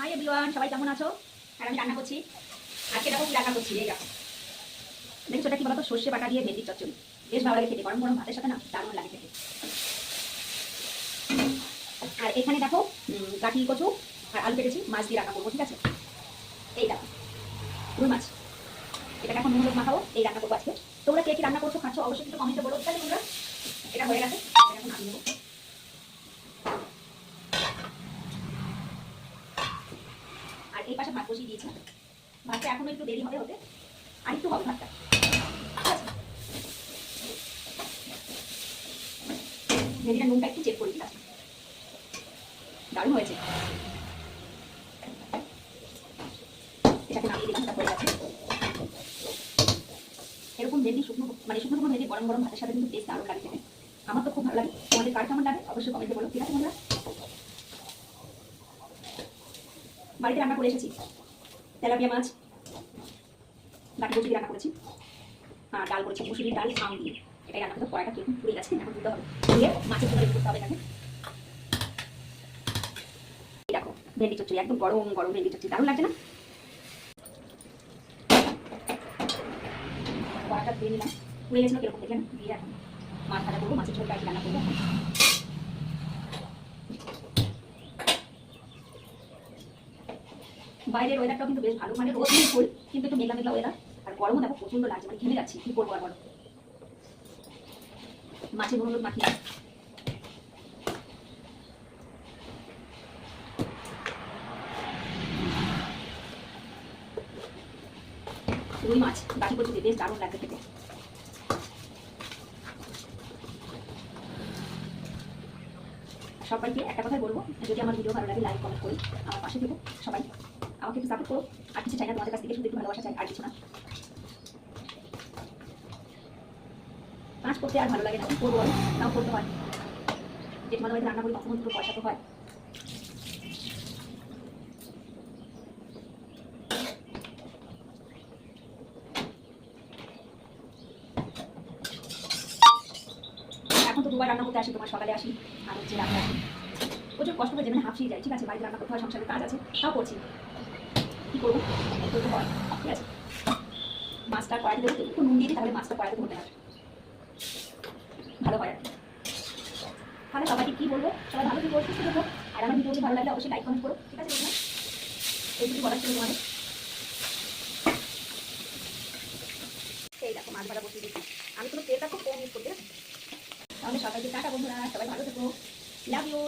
Hi everyone, সবাই কেমন আছো? আর আমি রান্না করছি। আজকে দেখো কি রান্না করছি। এই দেখো, দেখছো এটা কি বলতো? সর্ষে বাটা দিয়ে ভেন্ডির চচ্চড়ি। বেশ ভালো লাগে খেতে, গরম গরম ভাতের সাথে না দারুণ লাগে খেতে। আর এখানে দেখো কাঠি কচু আর আলু কেটেছি, মাছ দিয়ে রান্না করবো, ঠিক আছে? এই দেখো রুই মাছ, এটাকে এখন নুন হলুদ মাখাবো, এই রান্না করবো আজকে। তোমরা কে কি রান্না করছো খাচ্ছো অবশ্যই কিন্তু কমেন্টে বলো, ঠিক আছে বন্ধুরা? এটা হয়ে গেছে, এটা এখন নামিয়ে নেবো। আর এই পাশে ভাত বসিয়ে দিয়েছিলাম, ভাতটা এখনো একটু দেরি হবে হতে, আর একটু হবে ভাতটা, ঠিক আছে? ভেন্ডিটা নুনটা একটু চেক করি, ঠিক আছে? দারুণ হয়েছে। এটাকে নামিয়ে দিলাম, এটা হয়ে গেছে। এরকম ভেন্ডি শুকনো শুকনো শুকনো ভেন্ডি গরম গরম ভাতের সাথে কিন্তু টেস্ট দারুণ লাগে খেতে। আমার তো খুব ভালো লাগে, তোমাদের কার কেমন লাগে অবশ্যই কমেন্টে বলো, ঠিক আছে বন্ধুরা? বাড়িতে রান্না করে এসেছি তেলাপিয়া মাছ, বাটি কচুরি রান্না করেছি, আর ডাল করেছি মুসুরির ডাল আম দিয়ে। এটাই রান্না করতে কড়াইটা কিরকম পুড়ে গেছে, এখন দিতে হবে দিয়ে মাছের জন্য রেডি করতে হবে এটাকে। দেখো ভেন্ডি চচ্চড়ি একদম গরম গরম ভেন্ডি চচ্চড়ি, দারুণ লাগছে না? কড়াইটা ধুয়ে নিলাম, পুড়ে গেছিল কিরকম দেখে না, দিয়ে এখন মাছ ভাজা করবো, মাছের ঝোলটা রান্না করবো। বাইরের ওয়েদারটাও কিন্তু বেশ ভালো, মানে রোদ নেই ফুল, কিন্তু একটু মেঘলা মেঘলা ওয়েদার। আর গরমও দেখো প্রচন্ড লাগছে, মানে ঘেমে যাচ্ছি, কি করবো আর বলো? মাছের নুন হলুদ মাখিয়ে রুই মাছ বাটি কচুতে বেশ দারুণ লাগবে খেতে। সবাইকে একটা কথাই বলবো, যদি আমার ভিডিও ভালো লাগে লাইক কমেন্ট করি, আমার পাশে থেকো সবাই, আমাকে একটু সাপোর্ট করো। আর কিছু চাই না তোমাদের কাছ থেকে, শুধু একটু ভালোবাসা চাই, আর কিছু না। কাজ করতে আর ভালো লাগে না, কি করবো বলো? তাও করতে হয়। যে তোমাদের বাড়িতে রান্না করি তখন দুটো পয়সা তো হয়। এখন তো দুবার রান্না করতে আসি, তোমার সকালে আসি আর হচ্ছে রাতে আসি, প্রচুর কষ্ট করে যেখানে হাঁপিয়ে যাই, ঠিক আছে? বাড়িতে রান্না করতে হয়, সংসারের কাজ আছে, তাও করছি, কি করবো? করতে হয়, ঠিক আছে? মাছটা কড়াইতে দেবো, একটু নুন দিয়ে দিই, তাহলে মাছটা কড়াইতে ধরতে হবে, ভালো হয় আর কি। তাহলে সবাইকে কি বলবো, সবাই ভালো থেকে সুস্থ থাকো। আর আমার ভিডিওটি ভালো লাগলে অবশ্যই লাইক কমেন্ট করো, ঠিক আছে বন্ধুরা? এইটুকু বলার ছিল তোমাদের। এই দেখো মাছ ভাজা বসিয়ে দিচ্ছি, আমি কোনো তেলটা খুব কম ইউজ করতে। তাহলে সবাইকে টাটা বন্ধুরা, সবাই ভালো থেকো, লাভ ইউ।